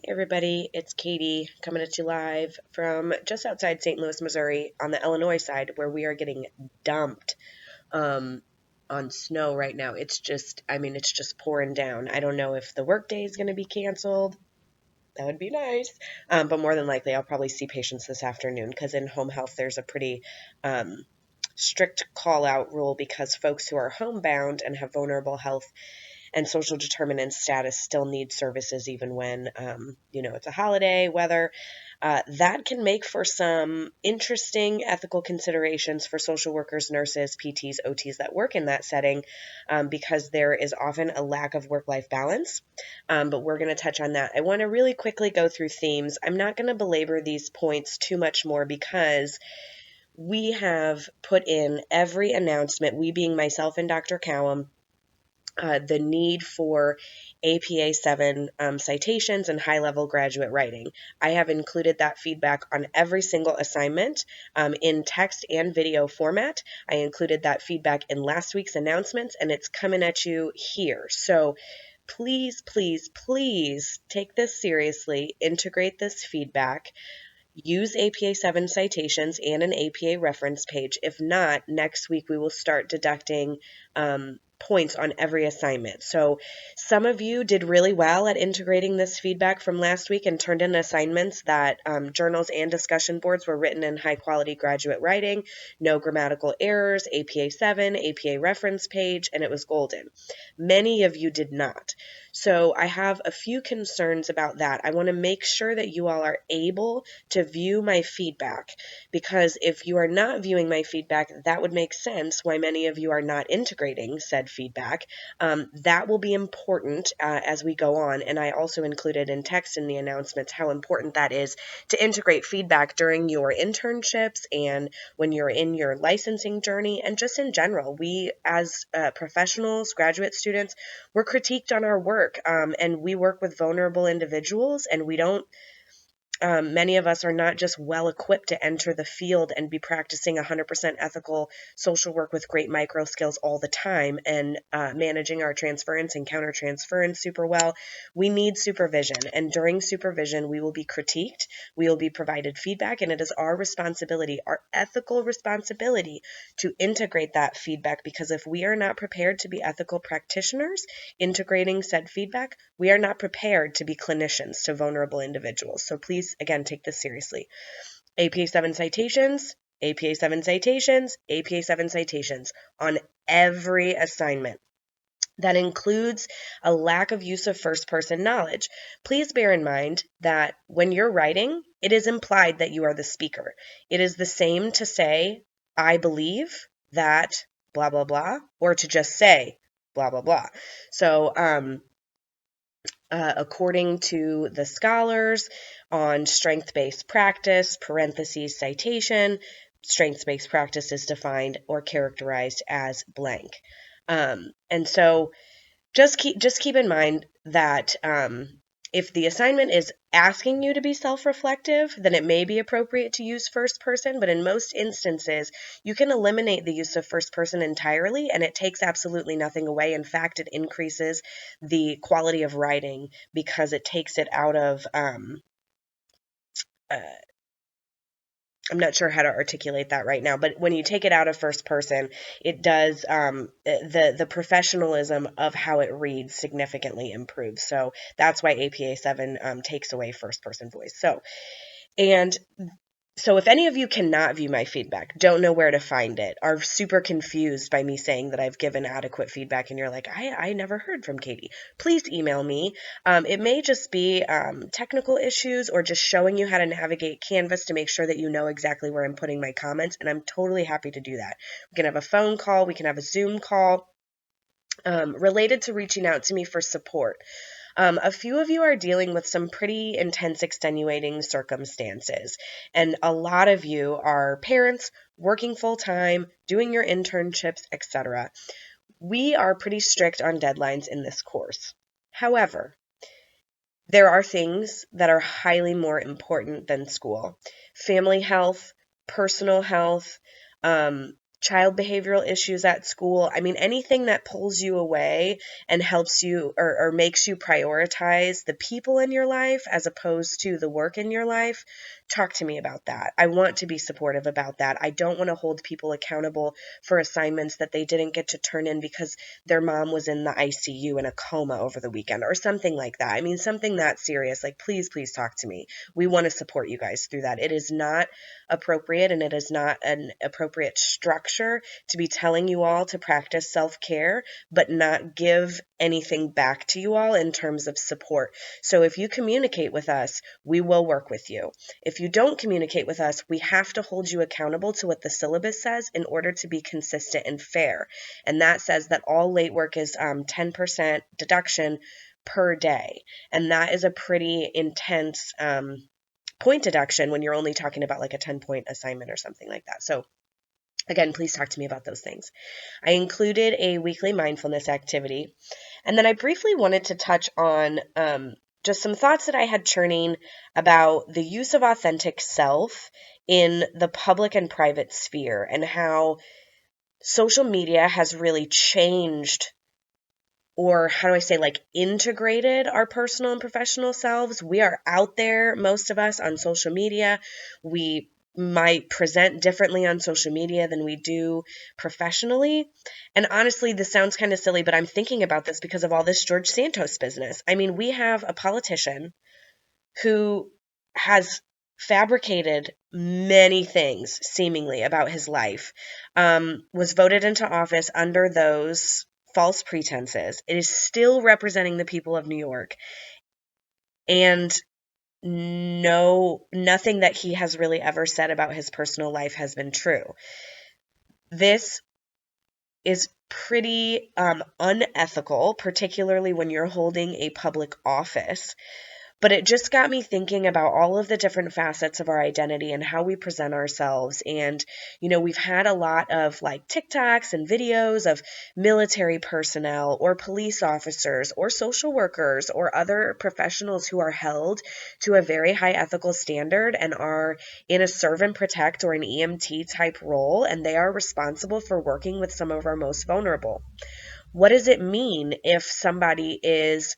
Everybody, it's Katie coming at you live from just outside St. Louis, Missouri on the Illinois side where we are getting dumped um, on snow right now. It's just pouring down. I don't know if the workday is going to be canceled. That would be nice. But more than likely, I'll probably see patients this afternoon because in home health, there's a pretty strict call out rule because folks who are homebound and have vulnerable health and social determinant status still need services even when, it's a holiday, weather. That can make for some interesting ethical considerations for social workers, nurses, PTs, OTs that work in that setting because there is often a lack of work-life balance. But we're going to touch on that. I want to really quickly go through themes. I'm not going to belabor these points too much more because we have put in every announcement, we being myself and Dr. Callum, the need for APA 7 citations and high-level graduate writing. I have included that feedback on every single assignment in text and video format. I included that feedback in last week's announcements, and it's coming at you here. So please, please, please take this seriously, integrate this feedback. Use APA 7 citations and an APA reference page. If not, next week we will start deducting points on every assignment. So some of you did really well at integrating this feedback from last week and turned in assignments that journals and discussion boards were written in high quality graduate writing, no grammatical errors, APA 7, APA reference page, and it was golden. Many of you did not. So I have a few concerns about that. I want to make sure that you all are able to view my feedback, because if you are not viewing my feedback, that would make sense why many of you are not integrating said feedback. That will be important as we go on, and I also included in text in the announcements how important that is to integrate feedback during your internships and when you're in your licensing journey, and just in general. We as professionals, graduate students, we're critiqued on our work, and we work with vulnerable individuals, and we don't many of us are not just well equipped to enter the field and be practicing 100% ethical social work with great micro skills all the time and managing our transference and countertransference super well. We need supervision, and during supervision, we will be critiqued, we will be provided feedback, and it is our responsibility, our ethical responsibility, to integrate that feedback, because if we are not prepared to be ethical practitioners integrating said feedback, we are not prepared to be clinicians to vulnerable individuals. So please, again, take this seriously. APA 7 citations, APA 7 citations, APA 7 citations on every assignment. That includes a lack of use of first-person knowledge. Please bear in mind that when you're writing, it is implied that you are the speaker. It is the same to say, I believe that blah, blah, blah, or to just say blah, blah, blah. So, according to the scholars on strength-based practice, parentheses citation, strength-based practice is defined or characterized as blank. And so just keep in mind that if the assignment is asking you to be self-reflective, then it may be appropriate to use first person, but in most instances, you can eliminate the use of first person entirely, and it takes absolutely nothing away. In fact, it increases the quality of writing because it takes it out of I'm not sure how to articulate that right now, but when you take it out of first person, it does the professionalism of how it reads significantly improves. So that's why APA 7 takes away first person voice. So if any of you cannot view my feedback, don't know where to find it, are super confused by me saying that I've given adequate feedback, and you're like, I never heard from Katie, please email me. It may just be technical issues or just showing you how to navigate Canvas to make sure that you know exactly where I'm putting my comments, and I'm totally happy to do that. We can have a phone call, we can have a Zoom call related to reaching out to me for support. A few of you are dealing with some pretty intense extenuating circumstances, and a lot of you are parents, working full-time, doing your internships, etc. We are pretty strict on deadlines in this course. However, there are things that are highly more important than school. Family health, personal health, child behavioral issues at school. I mean, anything that pulls you away and helps you or makes you prioritize the people in your life as opposed to the work in your life, talk to me about that. I want to be supportive about that. I don't want to hold people accountable for assignments that they didn't get to turn in because their mom was in the ICU in a coma over the weekend or something like that. I mean, something that serious. Like, please, please talk to me. We want to support you guys through that. It is not appropriate and it is not an appropriate structure to be telling you all to practice self-care, but not give anything back to you all in terms of support. So if you communicate with us, we will work with you. If you don't communicate with us, we have to hold you accountable to what the syllabus says in order to be consistent and fair. And that says that all late work is 10% deduction per day. And that is a pretty intense point deduction when you're only talking about like a 10-point assignment or something like that. So again, please talk to me about those things. I included a weekly mindfulness activity. And then I briefly wanted to touch on just some thoughts that I had churning about the use of authentic self in the public and private sphere and how social media has really changed, or how do I say, like, integrated our personal and professional selves. We are out there, most of us, on social media. We might present differently on social media than we do professionally. And honestly, this sounds kind of silly, but I'm thinking about this because of all this George Santos business. I mean, we have a politician who has fabricated many things seemingly about his life, was voted into office under those false pretenses. It is still representing the people of New York. And nothing that he has really ever said about his personal life has been true. This is pretty unethical, particularly when you're holding a public office. But it just got me thinking about all of the different facets of our identity and how we present ourselves. And, we've had a lot of like TikToks and videos of military personnel or police officers or social workers or other professionals who are held to a very high ethical standard and are in a serve and protect or an EMT type role, and they are responsible for working with some of our most vulnerable. What does it mean if somebody is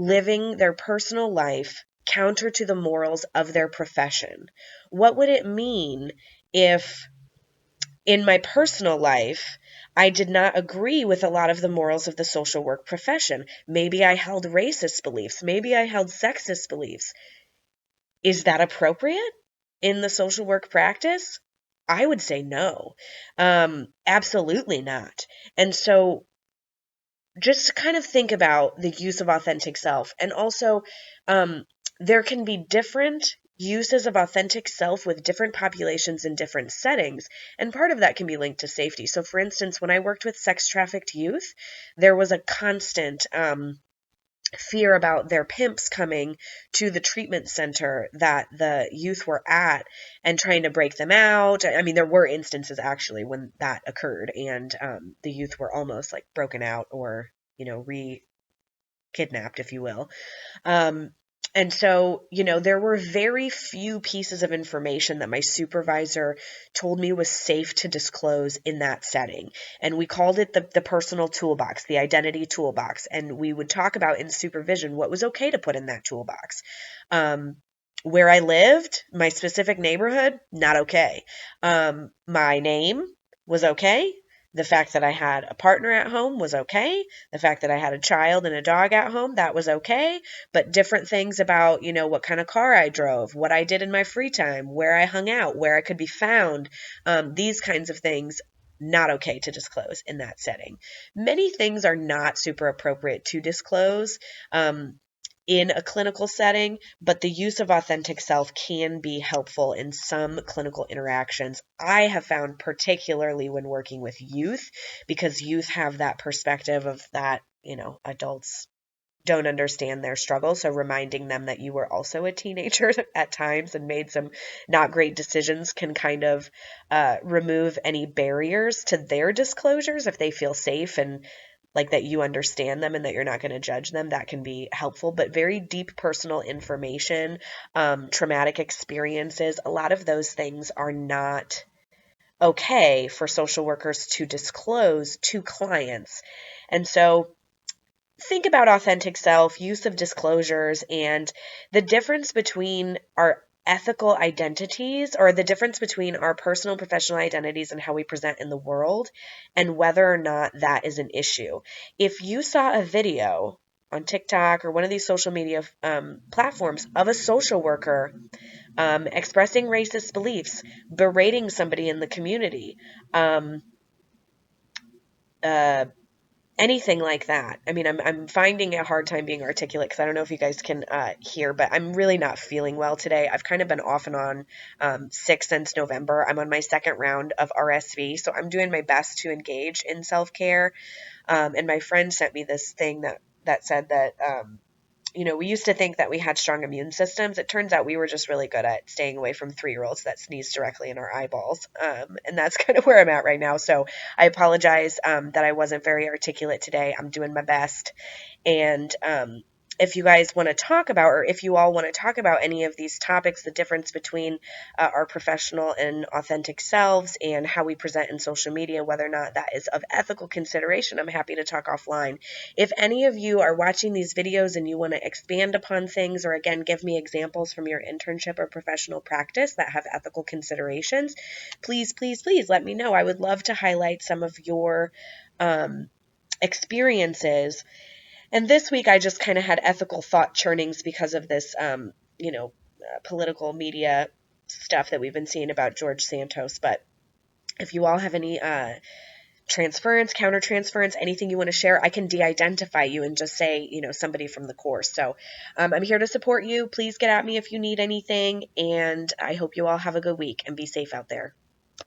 living their personal life counter to the morals of their profession? What would it mean if in my personal life I did not agree with a lot of the morals of the social work profession? Maybe I held racist beliefs. Maybe I held sexist beliefs. Is that appropriate in the social work practice? I would say no. Absolutely not. And so just to kind of think about the use of authentic self. And also, there can be different uses of authentic self with different populations in different settings. And part of that can be linked to safety. So, for instance, when I worked with sex trafficked youth, there was a constant fear about their pimps coming to the treatment center that the youth were at and trying to break them out. I mean, there were instances actually when that occurred, and the youth were almost like broken out or, kidnapped, if you will. And so, there were very few pieces of information that my supervisor told me was safe to disclose in that setting. And we called it the personal toolbox, the identity toolbox. And we would talk about in supervision what was okay to put in that toolbox. Where I lived, my specific neighborhood, not okay. My name was okay. The fact that I had a partner at home was okay. The fact that I had a child and a dog at home, that was okay. But different things about, what kind of car I drove, what I did in my free time, where I hung out, where I could be found, these kinds of things, not okay to disclose in that setting. Many things are not super appropriate to disclose in a clinical setting, but the use of authentic self can be helpful in some clinical interactions. I have found particularly when working with youth, because youth have that perspective of that, adults don't understand their struggle. So reminding them that you were also a teenager at times and made some not great decisions can kind of remove any barriers to their disclosures if they feel safe and like that you understand them and that you're not going to judge them. That can be helpful. But very deep personal information, traumatic experiences, a lot of those things are not okay for social workers to disclose to clients. And so think about authentic self, use of disclosures, and the difference between our ethical identities, or the difference between our personal and professional identities and how we present in the world, and whether or not that is an issue. If you saw a video on TikTok or one of these social media platforms of a social worker expressing racist beliefs, berating somebody in the community, um, uh, anything like that. I mean, I'm finding a hard time being articulate because I don't know if you guys can hear, but I'm really not feeling well today. I've kind of been off and on sick since November. I'm on my second round of RSV, so I'm doing my best to engage in self-care. And my friend sent me this thing that said that we used to think that we had strong immune systems. It turns out we were just really good at staying away from 3-year-olds that sneezed directly in our eyeballs. And that's kind of where I'm at right now. So I apologize that I wasn't very articulate today. I'm doing my best. And if you guys want to talk about, or if you all want to talk about any of these topics, the difference between our professional and authentic selves and how we present in social media, whether or not that is of ethical consideration, I'm happy to talk offline. If any of you are watching these videos and you want to expand upon things, or again, give me examples from your internship or professional practice that have ethical considerations, please, please, please let me know. I would love to highlight some of your experiences. And this week I just kind of had ethical thought churnings because of this, political media stuff that we've been seeing about George Santos. But if you all have any transference, countertransference, anything you want to share, I can de-identify you and just say, somebody from the course. So I'm here to support you. Please get at me if you need anything. And I hope you all have a good week and be safe out there.